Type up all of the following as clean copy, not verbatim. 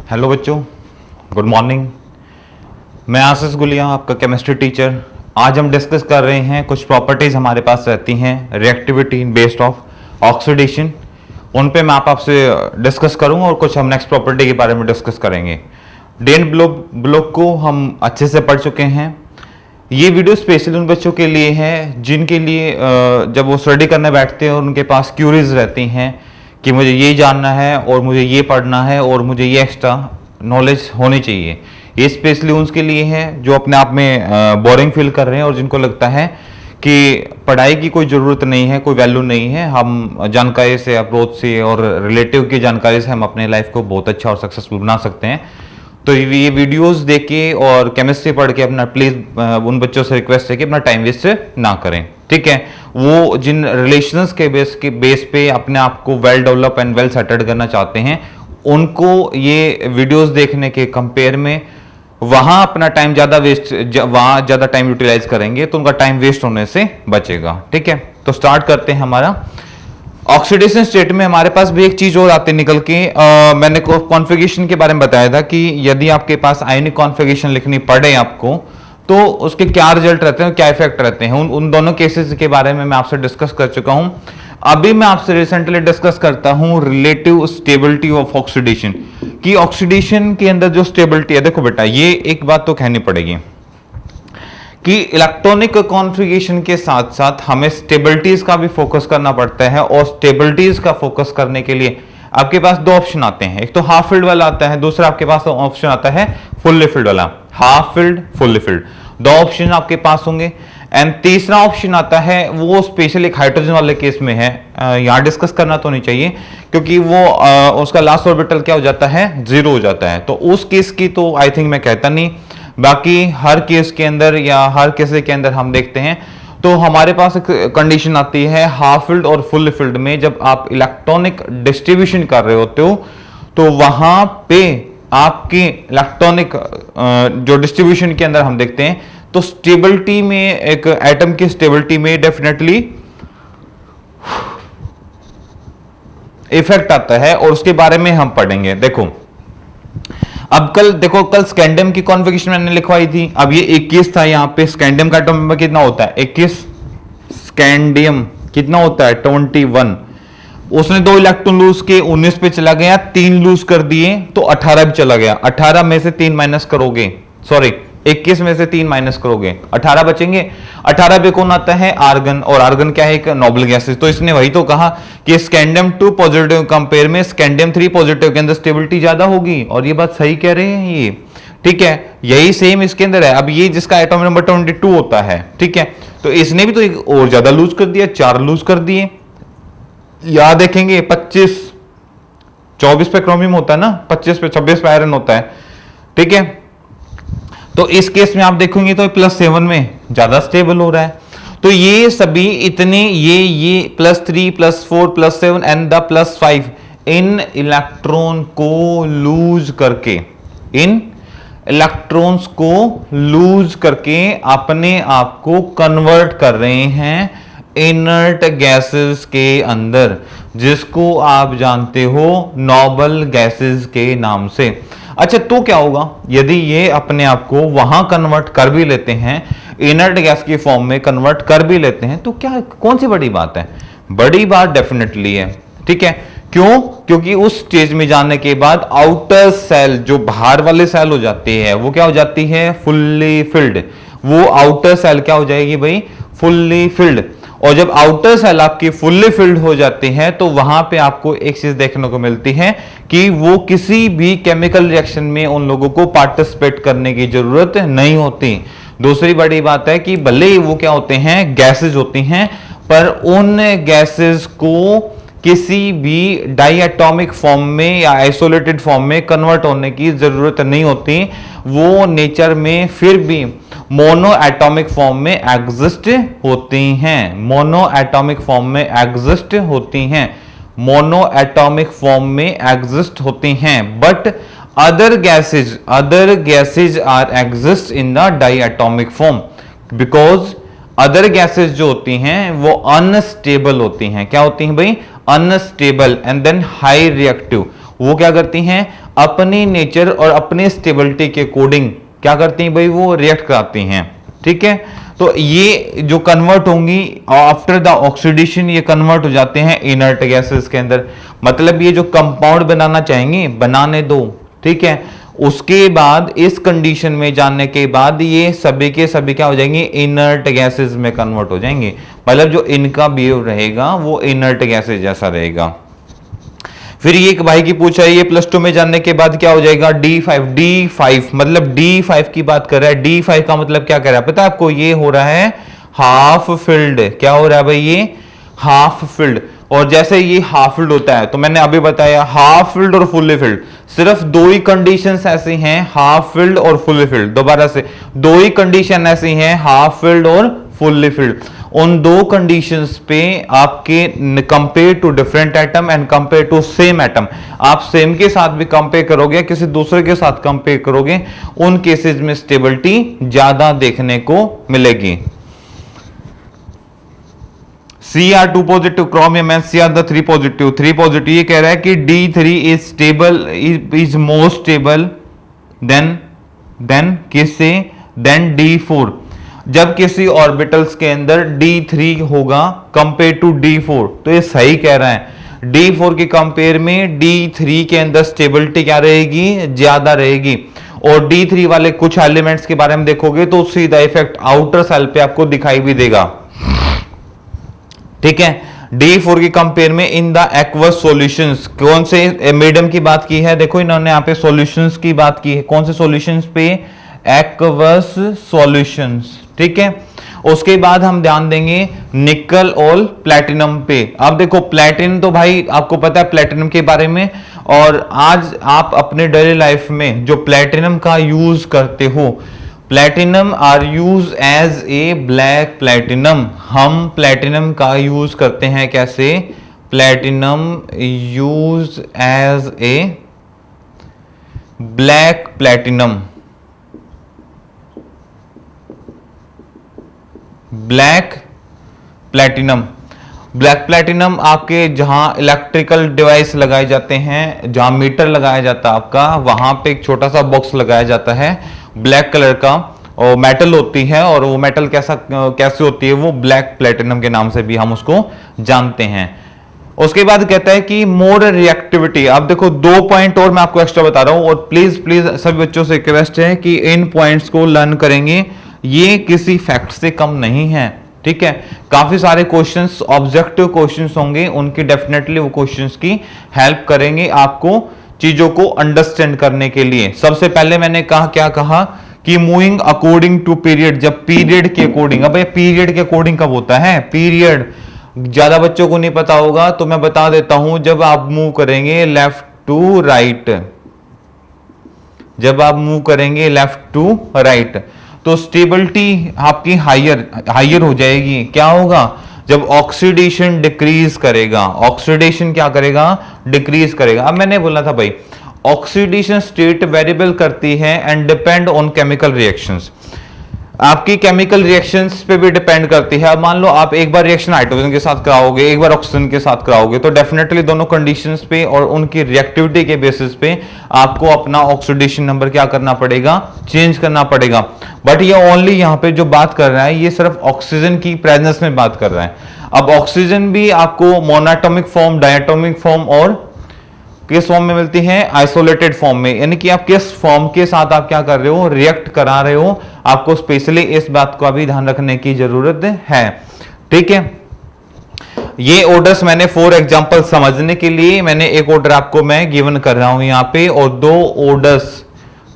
Hello बच्चों, good morning. मैं आशीष गुलिया, आपका केमिस्ट्री टीचर। आज हम डिस्कस कर रहे हैं कुछ प्रॉपर्टीज हमारे पास रहती हैं रिएक्टिविटी बेस्ड ऑफ ऑक्सीडेशन। उन पे मैं आपसे डिस्कस करूंगा और कुछ हम नेक्स्ट प्रॉपर्टी के बारे में डिस्कस करेंगे। डेन ब्लॉक को हम अच्छे से पढ़ चुके हैं। ये वीडियो स्पेशल उन बच्चों के लिए है जिनके लिए जब वो स्टडी करने बैठते हैं और उनके पास क्यूरीज रहती हैं कि मुझे ये जानना है और मुझे ये पढ़ना है और मुझे ये एक्स्ट्रा नॉलेज होनी चाहिए। ये स्पेशली उनके लिए है जो अपने आप में बोरिंग फील कर रहे हैं और जिनको लगता है कि पढ़ाई की कोई ज़रूरत नहीं है, कोई वैल्यू नहीं है। हम जानकारी से, अप्रोच से और रिलेटिव की जानकारी से हम अपने लाइफ को बहुत अच्छा और सक्सेसफुल बना सकते हैं। तो ये वीडियोस देख के और केमिस्ट्री पढ़ के अपना प्लीज उन बच्चों से रिक्वेस्ट है कि अपना टाइम वेस्ट ना करें, ठीक है। वो जिन रिलेशंस के बेस पे अपने आप को well develop and well settled करना चाहते हैं, उनको ये वीडियोस देखने के कंपेयर में वहां अपना टाइम वहां ज्यादा टाइम यूटिलाइज करेंगे तो उनका टाइम वेस्ट होने से बचेगा, ठीक है। तो स्टार्ट करते हैं। हमारा ऑक्सीडेशन स्टेट में हमारे पास भी एक चीज और आती निकल के मैंने कॉन्फ़िगरेशन के बारे में बताया था कि यदि आपके पास आयनिक कॉन्फ़िगरेशन लिखनी पड़े आपको तो उसके क्या रिजल्ट रहते हैं, क्या इफेक्ट रहते हैं। उन दोनों केसेस के बारे में मैं आपसे डिस्कस कर चुका हूं। अभी मैं आपसे रिसेंटली डिस्कस करता हूं रिलेटिव स्टेबिलिटी ऑफ ऑक्सीडेशन की। ऑक्सीडेशन के अंदर जो स्टेबिलिटी है, देखो बेटा, ये एक बात तो कहनी पड़ेगी कि इलेक्ट्रॉनिक कॉन्फ़िगरेशन के साथ साथ हमें स्टेबिलिटीज का भी फोकस करना पड़ता है। और स्टेबिलिटीज का फोकस करने के लिए आपके पास दो ऑप्शन आते हैं। एक तो हाफ फिल्ड वाला आता है, दूसरा आपके पास ऑप्शन आता है फुल्ली फिल्ड वाला। हाफ फिल्ड, फुल्ली फिल्ड, दो ऑप्शन आपके पास होंगे। एंड तीसरा ऑप्शन आता है वो स्पेशल एक हाइड्रोजन वाले केस में है। यहां डिस्कस करना तो नहीं चाहिए क्योंकि वो उसका लास्ट ऑर्बिटल क्या हो जाता है, 0 हो जाता है। तो उस केस की तो आई थिंक मैं कहता नहीं। बाकी हर केस के अंदर या हर केस के अंदर हम देखते हैं तो हमारे पास एक कंडीशन आती है हाफ फील्ड और फुल फील्ड में। जब आप इलेक्ट्रॉनिक डिस्ट्रीब्यूशन कर रहे होते हो तो वहां पे आपके इलेक्ट्रॉनिक जो डिस्ट्रीब्यूशन के अंदर हम देखते हैं तो स्टेबिलिटी में, एक एटम की स्टेबिलिटी में डेफिनेटली इफेक्ट आता है और उसके बारे में हम पढ़ेंगे। देखो अब कल स्कैंडियम की कॉन्फ़िगरेशन मैंने लिखवाई थी। अब ये 21 था, यहाँ पे स्कैंडियम का एटम नंबर कितना होता है, 21। स्कैंडियम कितना होता है, 21। उसने 2 इलेक्ट्रॉन लूज के 19 पे चला गया, 3 लूज कर दिए तो 18 भी चला गया। 18 में से 3 माइनस करोगे, सॉरी 21 में से 3 माइनस करोगे, 18 बचेंगे। 18 पे कौन आता है, आर्गन। और आर्गन क्या है, एक नोबल गैस। तो इसने वही तो कहा कि स्कैंडियम 2 पॉजिटिव कंपेयर में स्कैंडियम 3 पॉजिटिव के अंदर स्टेबिलिटी ज्यादा होगी। और ये बात सही कह रहे हैं ये, ठीक है। यही सेम इसके अंदर है। अब ये जिसका एटॉमिक नंबर 22 होता है, ठीक है, तो इसने भी तो एक और ज्यादा लूज कर दिया, 4 लूज कर दिए। याद देखेंगे 25, 24 पे क्रोमियम होता है ना, 25 पे 26 पे आयरन होता है, ठीक है। तो इस केस में आप देखेंगे तो +7 में ज्यादा स्टेबल हो रहा है। तो ये सभी इतने ये +3 +4 +7 एंड द +5 इन इलेक्ट्रॉन को लूज करके, इन इलेक्ट्रॉन्स को लूज करके अपने आप को कन्वर्ट कर रहे हैं इनर्ट गैसेस के अंदर, जिसको आप जानते हो नोबल गैसेस के नाम से। अच्छा, तो क्या होगा यदि ये अपने आप को वहां कन्वर्ट कर भी लेते हैं, इनर्ट गैस की फॉर्म में कन्वर्ट कर भी लेते हैं, तो क्या, कौन सी बड़ी बात है, बड़ी बात डेफिनेटली है, ठीक है। क्यों, क्योंकि उस स्टेज में जाने के बाद आउटर सेल, जो बाहर वाले सेल हो जाती है, वो क्या हो जाती है, फुल्ली फिल्ड। वो आउटर सेल क्या हो जाएगी भाई, फुल्ली फिल्ड। और जब आउटर सेल आपकी फुल्ली फिल्ड हो जाती है तो वहां पे आपको एक चीज देखने को मिलती है कि वो किसी भी केमिकल रिएक्शन में उन लोगों को पार्टिसिपेट करने की जरूरत नहीं होती। दूसरी बड़ी बात है कि भले ही वो क्या होते हैं, गैसेज होती हैं, पर उन गैसेज को किसी भी डाइएटॉमिक फॉर्म में या आइसोलेटेड फॉर्म में कन्वर्ट होने की जरूरत नहीं होती। वो नेचर में फिर भी मोनो एटॉमिक फॉर्म में एग्जिस्ट होती हैं, मोनो एटॉमिक फॉर्म में एग्जिस्ट होती हैं, मोनो एटॉमिक फॉर्म में एग्जिस्ट होती हैं। But other gases are exist in the diatomic form because other gases जो होती हैं वो अनस्टेबल होती हैं। क्या होती हैं भाई, unstable and then high reactive. वो क्या करती हैं, अपने नेचर और अपने स्टेबिलिटी के अकॉर्डिंग क्या करती हैं भाई, वो रिएक्ट कराती हैं। ठीक है, तो ये जो कन्वर्ट होंगी आफ्टर द ऑक्सीडेशन, ये कन्वर्ट हो जाते हैं इनर्ट गैसेस के अंदर। मतलब ये जो कंपाउंड बनाना चाहेंगे बनाने दो, ठीक है, उसके बाद इस कंडीशन में जानने के बाद ये सभी के सभी क्या हो जाएंगे, इनर्ट गैसेस में कन्वर्ट हो जाएंगे। मतलब जो इनका बिहेव रहेगा वो इनर्ट गैसेस जैसा रहेगा। फिर ये एक भाई की पूछा है, ये +2 में जानने के बाद क्या हो जाएगा, D5 मतलब D5 की बात कर रहा है। D5 का मतलब क्या कर रहा है पता है आपको, ये हो रहा है हाफ फिल्ड। क्या हो रहा है भाई, ये हाफ फिल्ड। और जैसे ये हाफ फिल्ड होता है तो मैंने अभी बताया हाफ फिल्ड और फुल्ली फिल्ड, सिर्फ दो ही कंडीशंस ऐसी हैं, हाफ फिल्ड और फुल्ली फिल्ड। दोबारा से, दो ही कंडीशन ऐसी हैं, हाफ फिल्ड और फुल्ली फिल्ड। उन दो कंडीशंस पे आपके compare to different atom and compare to same atom, आप सेम के साथ भी कंपेयर करोगे, किसी दूसरे के साथ कंपेयर करोगे, उन केसेस में स्टेबिलिटी ज्यादा देखने को मिलेगी। Cr2 positive chromium and Cr3 positive, 3 positive. ये कह रहा है कि D3 is stable, is more stable then किससे, देन D4। जब किसी ऑर्बिटल्स के अंदर D3 होगा कंपेयर टू D4, तो ये सही कह रहा है। D4 के कंपेयर में D3 के अंदर स्टेबिलिटी क्या रहेगी, ज्यादा रहेगी। और D3 वाले कुछ एलिमेंट्स के बारे में देखोगे तो सीधा इफेक्ट आउटर सेल पे आपको दिखाई भी देगा। ठीक है, D4 की कंपेयर में इन द एक्वस सॉल्यूशंस, कौन से मीडियम की बात की है, देखो इन्होंने यहाँ पे सॉल्यूशंस की बात की है। कौन से सॉल्यूशंस पे, एक्वस सॉल्यूशंस। ठीक है, उसके बाद हम ध्यान देंगे निकल और प्लैटिनम पे। अब देखो प्लैटिनम तो भाई आपको पता है प्लैटिनम के बारे में, और आज आप अपने डेली लाइफ में जो प्लैटिनम का यूज करते हो, platinum are use as a black platinum. हम प्लैटिनम का यूज करते हैं कैसे, platinum use as a black platinum. Black platinum, black platinum आपके जहां इलेक्ट्रिकल डिवाइस लगाए जाते हैं, जहां मीटर लगाया जाता है आपका, वहां पे एक छोटा सा बॉक्स लगाया जाता है ब्लैक कलर का, और मेटल होती है, और वो मेटल कैसे होती है, वो ब्लैक प्लैटिनम के नाम से भी हम उसको जानते हैं। उसके बाद कहता है कि मोर रिएक्टिविटी। अब देखो 2 पॉइंट और मैं आपको एक्स्ट्रा बता रहा हूं, और प्लीज सभी बच्चों से रिक्वेस्ट है कि इन पॉइंट्स को लर्न करेंगे, ये किसी फैक्ट से कम नहीं है। ठीक है, काफी सारे क्वेश्चंस ऑब्जेक्टिव क्वेश्चंस होंगे, उनकी डेफिनेटली वो क्वेश्चंस की हेल्प करेंगे आपको चीजों को अंडरस्टैंड करने के लिए। सबसे पहले मैंने कहा, क्या कहा कि मूविंग अकॉर्डिंग टू पीरियड, जब पीरियड के अकॉर्डिंग। अब ये पीरियड के अकॉर्डिंग कब होता है, पीरियड ज्यादा बच्चों को नहीं पता होगा तो मैं बता देता हूं, जब आप मूव करेंगे लेफ्ट टू राइट, जब आप मूव करेंगे लेफ्ट टू राइट, तो स्टेबिलिटी आपकी हायर हो जाएगी। क्या होगा, जब ऑक्सीडेशन डिक्रीज करेगा, ऑक्सीडेशन क्या करेगा, डिक्रीज करेगा। अब मैंने बोला था भाई ऑक्सीडेशन स्टेट वेरिएबल करती है and depend on chemical reactions, आपकी केमिकल रिएक्शंस पे भी डिपेंड करती है। अब मान लो आप एक बार रिएक्शन हाइड्रोजन के साथ कराओगे, एक बार ऑक्सीजन के साथ कराओगे, तो डेफिनेटली दोनों कंडीशंस पे और उनकी रिएक्टिविटी के बेसिस पे आपको अपना ऑक्सीडेशन नंबर क्या करना पड़ेगा, चेंज करना पड़ेगा। बट ये ओनली यहाँ पे जो बात कर रहा है ये सिर्फ ऑक्सीजन की प्रेजेंस में बात कर रहा है। अब ऑक्सीजन भी आपको मोनोएटॉमिक फॉर्म, डायटोमिक फॉर्म और किस फॉर्म में मिलती है, आइसोलेटेड फॉर्म में। यानी कि आप किस फॉर्म के साथ आप क्या कर रहे हो, रिएक्ट करा रहे हो, आपको स्पेशली इस बात का भी ध्यान रखने की जरूरत है। ठीक है, ये ऑर्डर्स मैंने 4 एग्जांपल समझने के लिए मैंने एक ऑर्डर आपको मैं गिवन कर रहा हूं यहां पे, और 2 ऑर्डर्स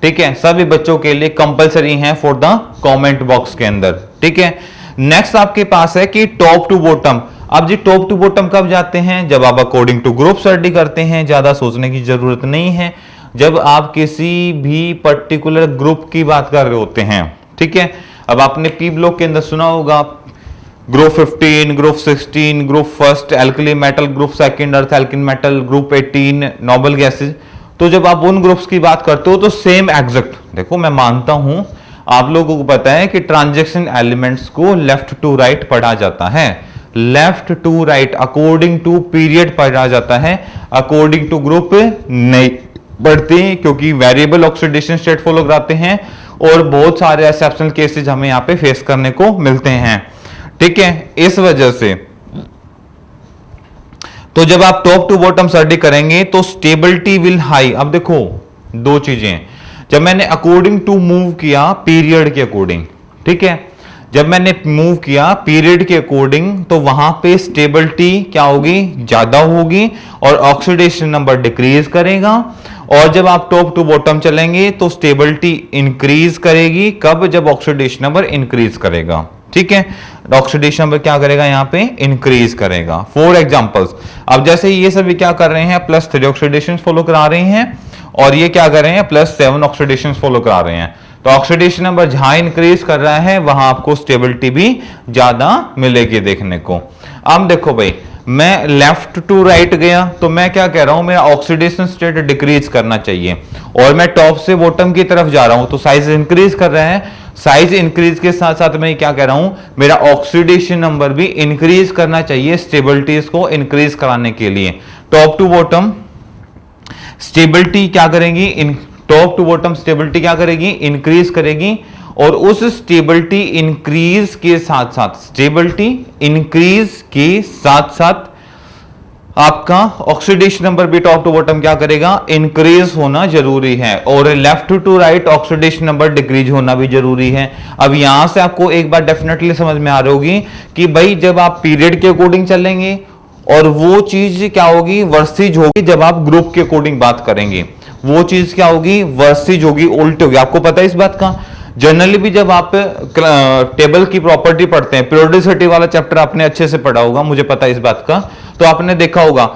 ठीक है सभी बच्चों के लिए कंपलसरी हैं फॉर द कमेंट बॉक्स के अंदर। ठीक है, नेक्स्ट आपके पास है कि टॉप टू बॉटम। अब जी टॉप टू बॉटम कब जाते हैं, जब आप अकॉर्डिंग टू ग्रुप स्टडी करते हैं, ज्यादा सोचने की जरूरत नहीं है। जब आप किसी भी पर्टिकुलर ग्रुप की बात कर रहे होते हैं, ठीक है, अब आपने पी ब्लॉक के अंदर सुना होगा group 15, group 16, group first alkali metal, group second earth एल्किन मेटल, ग्रुप 18 नोबल गैसेज। तो जब आप उन ग्रुप्स की बात करते हो तो सेम एग्जैक्ट, देखो मैं मानता हूं आप लोगों को पता है कि ट्रांजैक्शन एलिमेंट्स को लेफ्ट टू राइट पढ़ा जाता है, left to right according to period पढ़ा जाता है, अकॉर्डिंग टू ग्रुप नहीं पढ़ते, क्योंकि वेरिएबल ऑक्सीडेशन स्टेट फॉलो कराते हैं और बहुत सारे एक्सेप्शनल केसेस हमें यहां पे फेस करने को मिलते हैं। ठीक है, इस वजह से तो जब आप टॉप टू बॉटम स्टडी करेंगे तो स्टेबिलिटी विल हाई। अब देखो दो चीजें, जब मैंने अकॉर्डिंग टू मूव किया पीरियड के अकॉर्डिंग, ठीक है, जब मैंने मूव किया पीरियड के अकॉर्डिंग तो वहां पे स्टेबिलिटी क्या होगी, ज्यादा होगी और ऑक्सीडेशन नंबर डिक्रीज करेगा। और जब आप टॉप टू बॉटम चलेंगे तो स्टेबिलिटी इंक्रीज करेगी, कब, जब ऑक्सीडेशन नंबर इंक्रीज करेगा। ठीक है, ऑक्सीडेशन नंबर क्या करेगा, यहां पे इंक्रीज करेगा। फॉर एग्जांपल्स, अब जैसे ये सभी क्या कर रहे हैं, +3 ऑक्सीडेशन फॉलो करा रहे हैं और ये क्या कर रहे हैं, +7 ऑक्सीडेशन फॉलो करा रहे हैं। तो ऑक्सीडेशन नंबर जहां इंक्रीज कर रहा है वहां आपको स्टेबिलिटी भी ज्यादा मिलेगी देखने को। अब देखो भाई, मैं लेफ्ट टू राइट गया तो मैं क्या कह रहा हूं, मेरा ऑक्सीडेशन स्टेट डिक्रीज करना चाहिए और मैं टॉप से बॉटम की तरफ जा रहा हूं तो साइज इंक्रीज कर रहा है। साइज इंक्रीज के साथ साथ मैं क्या कह रहा हूं, मेरा ऑक्सीडेशन नंबर भी इंक्रीज करना चाहिए स्टेबिलिटीज को इंक्रीज कराने के लिए। टॉप टू बॉटम स्टेबिलिटी क्या करेगी, टॉप टू बॉटम स्टेबिलिटी क्या करेगी, इंक्रीज करेगी। और उस स्टेबिलिटी इंक्रीज के साथ साथ, स्टेबिलिटी इंक्रीज के साथ साथ आपका ऑक्सीडेशन नंबर भी टॉप टू बॉटम क्या करेगा, इंक्रीज होना जरूरी है। और left to right oxidation number decrease होना भी जरूरी है। अब यहां से आपको एक बात डेफिनेटली समझ में आ रही होगी कि भाई जब आप पीरियड के अकॉर्डिंग चलेंगे और वो चीज क्या होगी, वर्सेज होगी। जब आप ग्रुप के अकॉर्डिंग बात करेंगे वो चीज क्या होगी, वर्सेज होगी, उल्टी होगी। आपको पता है इस बात का। जनरली भी जब आप टेबल की प्रॉपर्टी पढ़ते हैं, पीरियोडिसिटी वाला चैप्टर आपने अच्छे से पढ़ा होगा, मुझे पता है इस बात का, तो आपने देखा होगा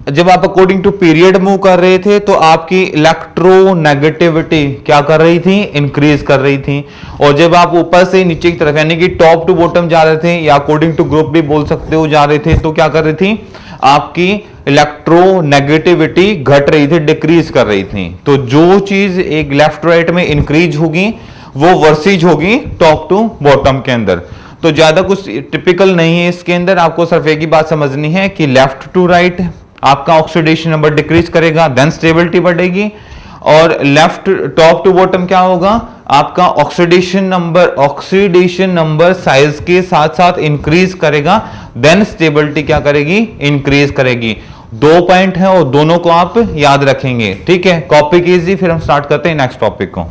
जब आप अकॉर्डिंग टू पीरियड मूव कर रहे थे तो आपकी इलेक्ट्रोनेगेटिविटी क्या कर रही थी, इंक्रीज कर रही थी। और जब आप ऊपर से नीचे की तरफ यानी कि टॉप टू बॉटम जा रहे थे या अकॉर्डिंग टू ग्रुप भी बोल सकते हो जा रहे थे, तो क्या कर रही थी, आपकी इलेक्ट्रोनेगेटिविटी घट रही थी, डिक्रीज कर रही थी। तो जो चीज एक लेफ्ट राइट में इंक्रीज होगी वो वर्सेज होगी टॉप टू बॉटम के अंदर। तो ज्यादा कुछ टिपिकल नहीं है इसके अंदर, आपको सिर्फ एक ही बात समझनी है कि लेफ्ट टू राइट आपका ऑक्सीडेशन नंबर डिक्रीज करेगा, देन स्टेबिलिटी बढ़ेगी। और लेफ्ट टॉप टू बॉटम क्या होगा, आपका ऑक्सीडेशन नंबर साइज के साथ साथ इंक्रीज करेगा, देन स्टेबिलिटी क्या करेगी, इंक्रीज करेगी। 2 पॉइंट है और दोनों को आप याद रखेंगे। ठीक है, कॉपी कीजिए, फिर हम स्टार्ट करते हैं नेक्स्ट टॉपिक को।